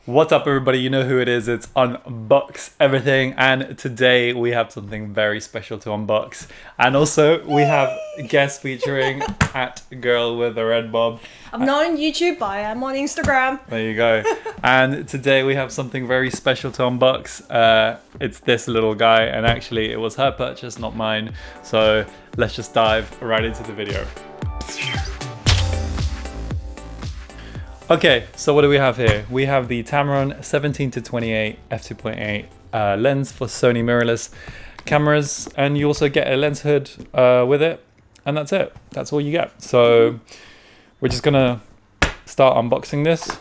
What's up, everybody? You know who it is. It's Unbox Everything, and today we have something very special to unbox. And also, we have a guest featuring at Girl with a Red Bob. I'm not on YouTube, but I am on Instagram. There you go. And today we have something very special to unbox. It's this little guy, and actually it was her purchase, not mine. So let's just dive right into the video. Okay, so what do we have here? We have the Tamron 17-28 f2.8 lens for Sony mirrorless cameras, and you also get a lens hood with it, and that's it. That's all you get. So we're just gonna start unboxing this,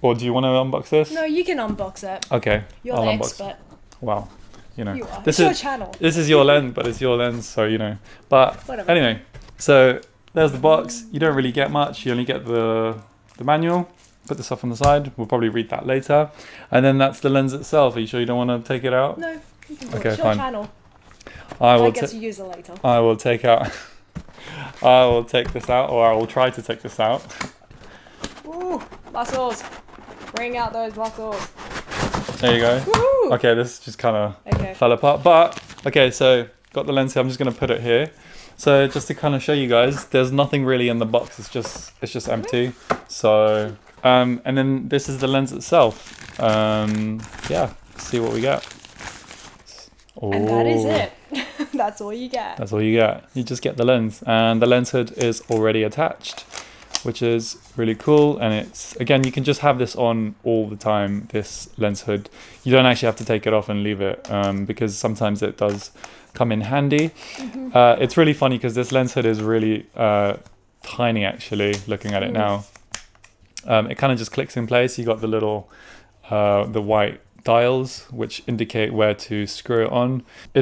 or do you want to unbox this? No, you can unbox it. Okay, You're I'll the unbox. expert. Wow, you know, You are. this It's is your channel. This is your lens, but it's your lens, so you know. But Whatever. anyway, so there's the box. You don't really get much. You only get the manual. Put this off on the side. We'll probably read that later. And then that's the lens itself. Are you sure you don't want to take it out? No, you can do Okay, it. It's your fine. channel. I I will. get to use it later. I will take out. I will take this out, or I will try to take this out. Ooh, muscles. Bring out those muscles. There you go. Woo! Okay, this just kind of Okay. fell apart. But okay, so got the lens here. I'm just gonna put it here. So just to kind of show you guys, there's nothing really in the box. It's just empty. So and then this is the lens itself. Yeah, let's see what we get. And that is Ooh. it. That's all you get. That's all you get. You just get the lens, and the lens hood is already attached, which is really cool. And it's, again, you can just have this on all the time, this lens hood. You don't actually have to take it off and leave it, because sometimes it does come in handy. It's really funny because this lens hood is really tiny, actually, looking at it now. It kind of just clicks in place. You got the little the white dials which indicate where to screw it on. I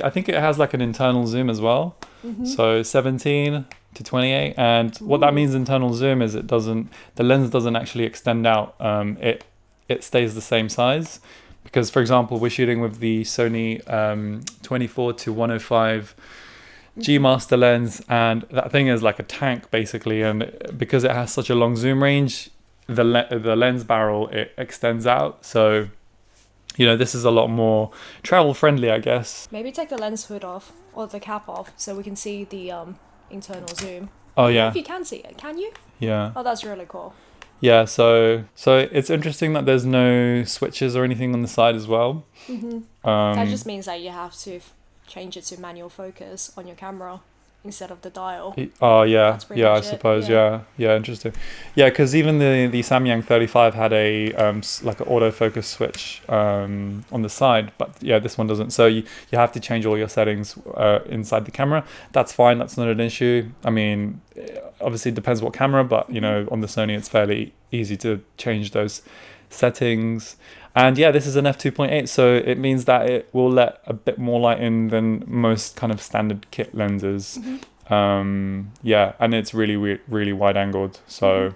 think it has like an internal zoom as well. So 17-28, and what that means, internal zoom, is the lens doesn't actually extend out. It stays the same size, because for example, we're shooting with the Sony 24-105 G Master lens, and that thing is like a tank basically, and because it has such a long zoom range, the lens barrel, it extends out. So you know, this is a lot more travel friendly, I guess. Maybe take the lens hood off, or the cap off, so we can see the internal zoom. Oh I don't know yeah, if you can see it, can you? yeah, Oh, that's really cool. yeah. So it's interesting that there's no switches or anything on the side as well. That just means that you have to change it to manual focus on your camera instead of the dial. Oh yeah, That's pretty yeah, I much it, suppose, yeah. yeah, interesting. Yeah, because even the Samyang 35 had a like an autofocus switch on the side, but yeah, this one doesn't. So you have to change all your settings inside the camera. That's fine. That's not an issue. I mean, obviously it depends what camera, but you know, on the Sony it's fairly easy to change those settings. And yeah, this is an f2.8, so it means that it will let a bit more light in than most kind of standard kit lenses. Yeah, and it's really wide angled. So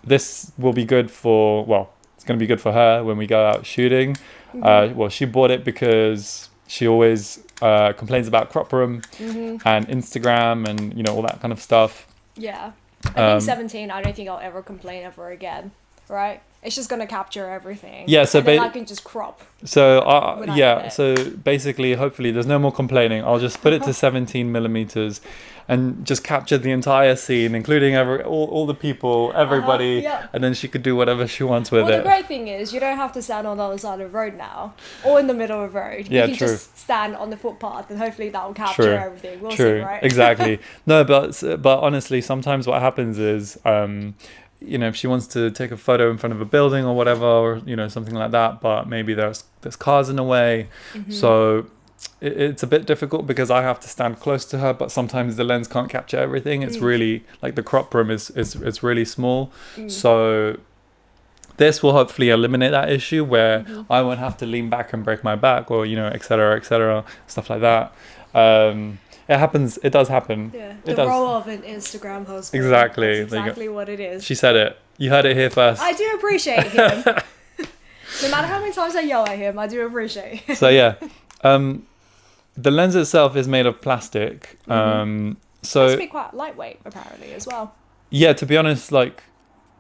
this will be good for, well, it's going to be good for her when we go out shooting. Well, she bought it because she always complains about crop room and Instagram and, you know, all that kind of stuff. Yeah. I think 17, I don't think I'll ever complain ever again, right? It's just going to capture everything. Yeah, so and then I can just crop. So when I yeah, edit. so basically, hopefully there's no more complaining. I'll just put it to 17 millimeters and just capture the entire scene, including all the people, everybody, yeah. and then she could do whatever she wants with Well, it. the great thing is you don't have to stand on the other side of the road now, or in the middle of the road. Yeah, You can true. just stand on the footpath, and hopefully that will capture True. everything. We'll True, see, right? exactly. No, but honestly, sometimes what happens is, you know, if she wants to take a photo in front of a building or whatever, or you know, something like that, but maybe there's cars in the way, so it's a bit difficult because I have to stand close to her, but sometimes the lens can't capture everything. It's really like the crop room is really small, so this will hopefully eliminate that issue where I won't have to lean back and break my back, or you know, etc., stuff like that. It happens. It does happen. Yeah, It the does. role of an Instagram host. Exactly. That's There you go. exactly what it is. She said it. You heard it here first. I do appreciate him. No matter how many times I yell at him, I do appreciate him. So yeah, the lens itself is made of plastic. It's So be quite lightweight, apparently, as well. yeah, to be honest, like,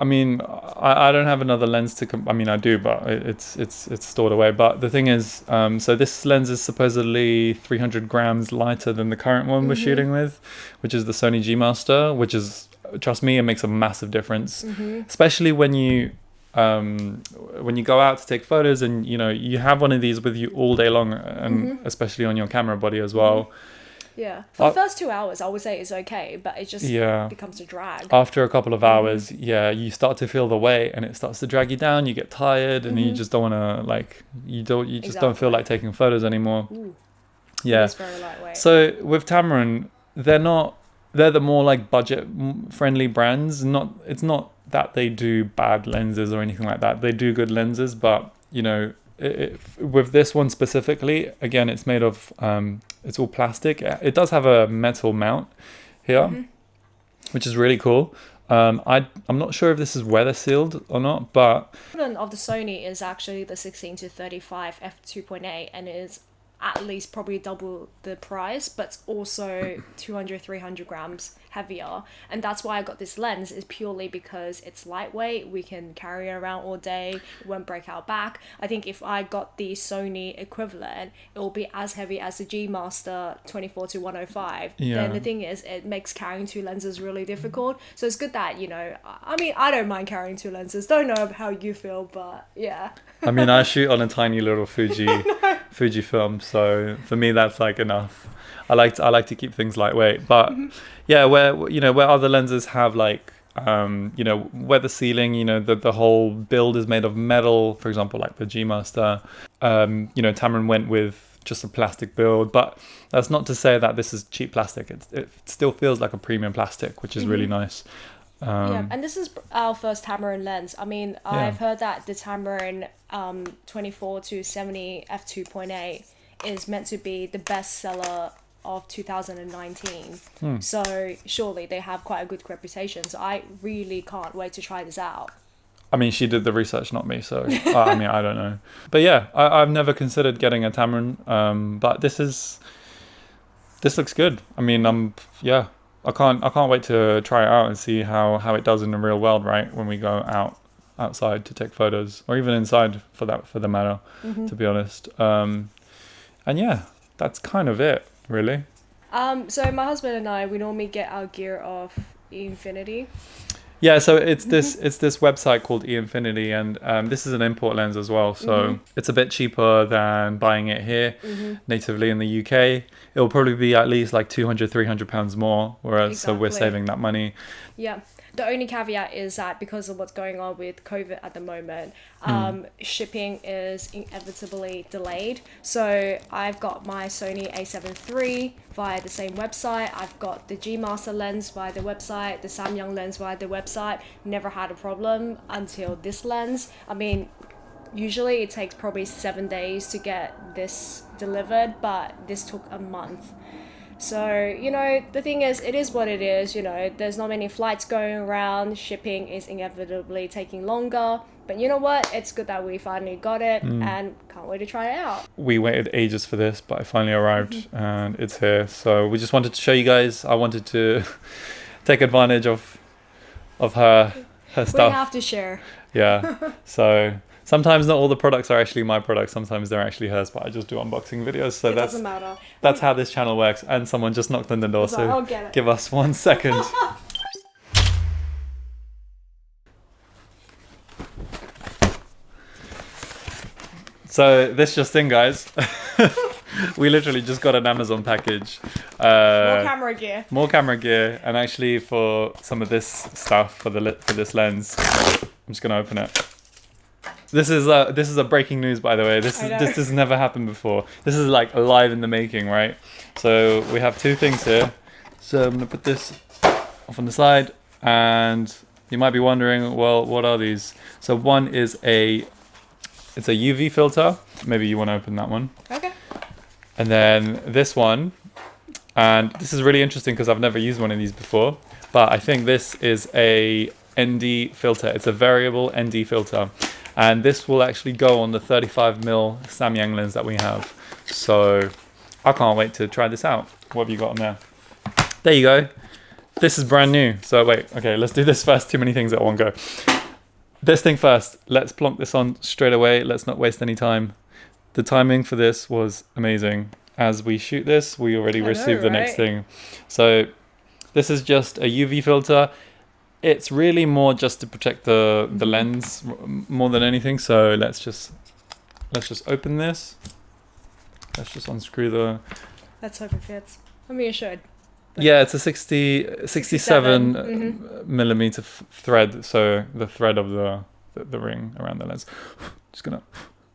I mean, I don't have another lens to. I mean, I do, but it's stored away. But the thing is, so this lens is supposedly 300 grams lighter than the current one we're shooting with, which is the Sony G Master. Which is, trust me, it makes a massive difference, especially when you go out to take photos and you have one of these with you all day long, and especially on your camera body as well. Yeah, for the first 2 hours, I would say it's okay, but it just becomes a drag. After a couple of hours, you start to feel the weight, and it starts to drag you down. You get tired, and you just don't want to you just don't feel like taking photos anymore. Ooh, yeah, it's very lightweight. So with Tamron, they're the more like budget friendly brands. It's not that they do bad lenses or anything like that. They do good lenses, but with this one specifically, again, it's made of it's all plastic. It does have a metal mount here, which is really cool. I'm not sure if this is weather sealed or not, but of the Sony is actually the 16-35 f2.8, and it is at least probably double the price, but it's also 200-300 grams heavier. And that's why I got this lens, is purely because it's lightweight. We can carry it around all day. It won't break our back. I think if I got the Sony equivalent, it will be as heavy as the G Master 24-105. Yeah. Then the thing is, it makes carrying two lenses really difficult. So it's good that, I mean, I don't mind carrying two lenses. Don't know how you feel, but yeah. I mean, I shoot on a tiny little Fuji film, so for me that's like enough. I like to keep things lightweight, but yeah, where other lenses have like weather sealing, the whole build is made of metal, for example, like the G Master. Tamron went with just a plastic build, but that's not to say that this is cheap plastic. It still feels like a premium plastic, which is really nice. And this is our first Tamron lens. I mean, I've heard that the Tamron 24-70 f2.8 is meant to be the best seller of 2019. So surely they have quite a good reputation. So I really can't wait to try this out. I mean, she did the research, not me. So I mean, I don't know. But yeah, I've never considered getting a Tamron. But this looks good. I mean, I can't wait to try it out and see how it does in the real world, right? When we go outside to take photos, or even inside for the matter, to be honest. And yeah, that's kind of it, really. So my husband and I, we normally get our gear off eInfinity. Yeah, so it's this website called eInfinity, and this is an import lens as well. So it's a bit cheaper than buying it here natively in the UK. It'll probably be at least like £200-300 more, whereas so we're saving that money. Yeah. The only caveat is that because of what's going on with COVID at the moment, shipping is inevitably delayed. So I've got my Sony A7 III via the same website. I've got the G Master lens via the website, the Samyang lens via the website. Never had a problem until this lens. I mean, usually it takes probably 7 days to get this delivered, but this took a month. So, the thing is, it is what it is, there's not many flights going around, shipping is inevitably taking longer, but you know what, it's good that we finally got it, and can't wait to try it out. We waited ages for this, but it finally arrived, and it's here, so we just wanted to show you guys. I wanted to take advantage of her stuff. We have to share. Yeah, so sometimes not all the products are actually my products. Sometimes they're actually hers, but I just do unboxing videos. So it doesn't matter. That's how this channel works. And someone just knocked on the door, so I'll get it. Give us 1 second. So this just in, guys. We literally just got an Amazon package. More camera gear, and actually for some of this stuff for this lens, I'm just gonna open it. This is a breaking news, by the way. This has never happened before. This is like live in the making, right? So we have two things here. So I'm gonna put this off on the side, and you might be wondering, well, what are these? So one is it's a UV filter. Maybe you want to open that one. Okay. And then this one, and this is really interesting because I've never used one of these before, but I think this is a ND filter. It's a variable ND filter. And this will actually go on the 35mm Samyang lens that we have. So I can't wait to try this out. What have you got on there? There you go. This is brand new. So wait, okay, let's do this first. Too many things at one go. this thing first. Let's plonk this on straight away. Let's not waste any time. The timing for this was amazing. As we shoot this, we already received the next thing. So this is just a UV filter. It's really more just to protect the lens more than anything. So let's just open this. Let's just unscrew the... Let's hope it fits. I mean, it should. Yeah, it's a 67 millimeter thread. So the thread of the ring around the lens. Just gonna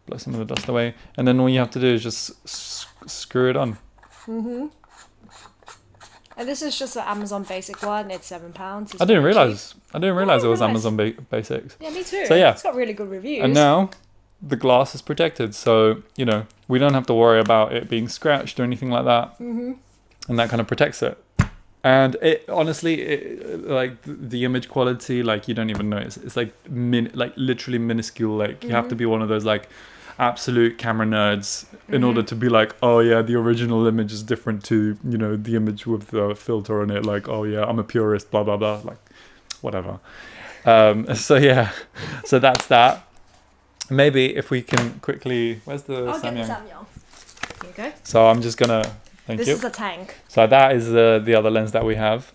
blow some of the dust away. And then all you have to do is just screw it on. And this is just an Amazon basic one. It's £7. I didn't realize it was Amazon Basics. Yeah, me too. So yeah, it's got really good reviews. And now the glass is protected, so you know we don't have to worry about it being scratched or anything like that. And that kind of protects it. And it honestly, like the image quality, like you don't even notice. It's like literally minuscule. Like you have to be one of those like absolute camera nerds in order to be like, oh yeah, the original image is different to, you know, the image with the filter on it. Like, oh yeah, I'm a purist, blah blah blah, like whatever. So yeah, so that's that. Maybe if we can quickly, where's the I'll Samyang? get the Samyang. Here you go. So I'm just gonna, thank you. This is a tank. So that is the other lens that we have.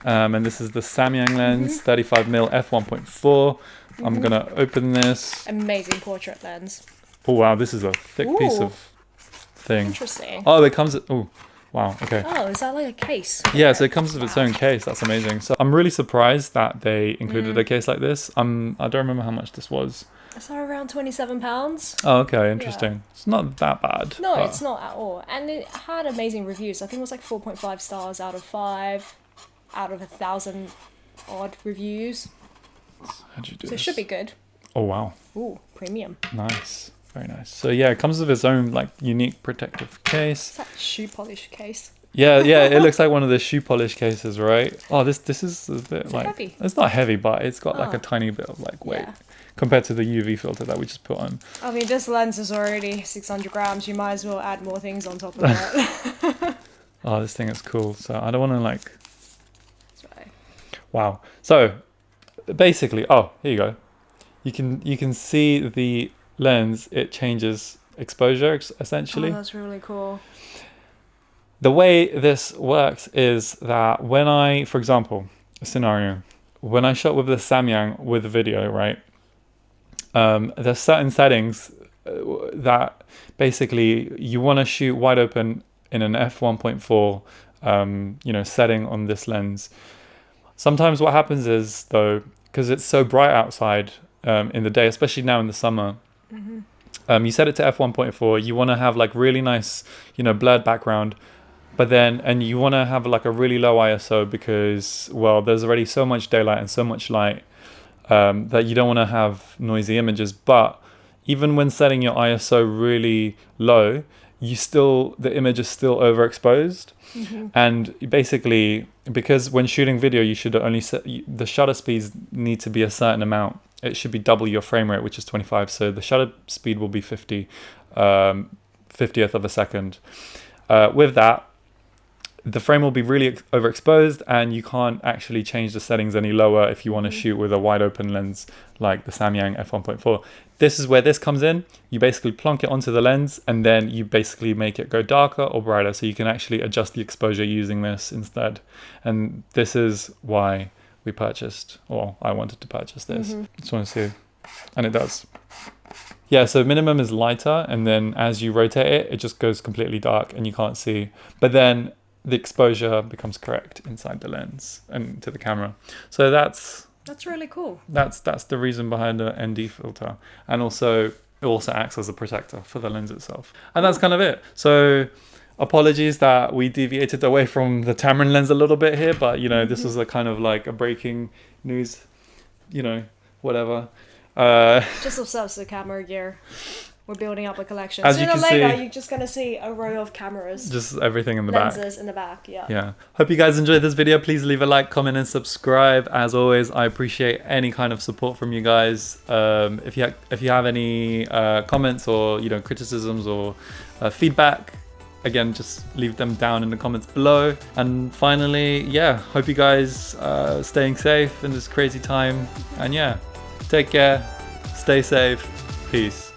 And this is the Samyang lens, 35mm f1.4. I'm gonna open this. Amazing portrait lens. Oh wow, this is a thick piece of thing. Interesting. Oh, it comes. Oh, wow. Okay. Oh, is that like a case? Yeah, so it comes with its own case. That's amazing. So I'm really surprised that they included a case like this. I don't remember how much this was. It's around £27. Oh, okay, interesting. Yeah. It's not that bad. No, it's not at all. And it had amazing reviews. I think it was like 4.5 stars out of 5, out of 1,000 odd reviews. How'd you do so this? It should be good. Oh wow. Ooh, premium. Nice. Very nice. So yeah, it comes with its own like unique protective case. It's that shoe polish case. Yeah, it looks like one of the shoe polish cases, right? Oh, this is a bit it's like heavy. It's not heavy, but it's got like a tiny bit of like weight compared to the UV filter that we just put on. I mean, this lens is already 600 grams. You might as well add more things on top of that. Oh, this thing is cool. So I don't want to like. That's right. Wow. So basically, oh, here you go. You can see the lens. It changes exposure essentially. Oh, that's really cool. The way this works is that when I, for example, a scenario, when I shot with the Samyang with the video, right? There's certain settings that basically you want to shoot wide open in an f1.4, setting on this lens. Sometimes what happens is though, because it's so bright outside in the day, especially now in the summer, you set it to f1.4. You want to have like really nice, blurred background. But then, and you want to have like a really low ISO because, well, there's already so much daylight and so much light that you don't want to have noisy images. But even when setting your ISO really low, the image is still overexposed. And basically, because when shooting video, you should only set, the shutter speeds need to be a certain amount. It should be double your frame rate, which is 25. So the shutter speed will be 50th of a second. With that, the frame will be really overexposed and you can't actually change the settings any lower if you want to shoot with a wide open lens like the Samyang f1.4. This is where this comes in. You basically plonk it onto the lens and then you basically make it go darker or brighter, so you can actually adjust the exposure using this instead. And this is why we purchased, or I wanted to purchase this. Just want to see, and it does. Yeah, so minimum is lighter, and then as you rotate it, it just goes completely dark and you can't see. But then the exposure becomes correct inside the lens and to the camera. So that's really cool. That's the reason behind the ND filter. And also it also acts as a protector for the lens itself. And that's kind of it. So apologies that we deviated away from the Tamron lens a little bit here, but this was a kind of like a breaking news, whatever. Just obsessed with camera gear. We're building up a collection. As Sooner or you can later, see, you're just going to see a row of cameras. Just everything in the lenses back. in the back, yeah. Yeah. Hope you guys enjoyed this video. Please leave a like, comment, and subscribe. As always, I appreciate any kind of support from you guys. If you have any comments or criticisms or feedback, again, just leave them down in the comments below. And finally, yeah, hope you guys staying safe in this crazy time. And yeah, take care, stay safe, peace.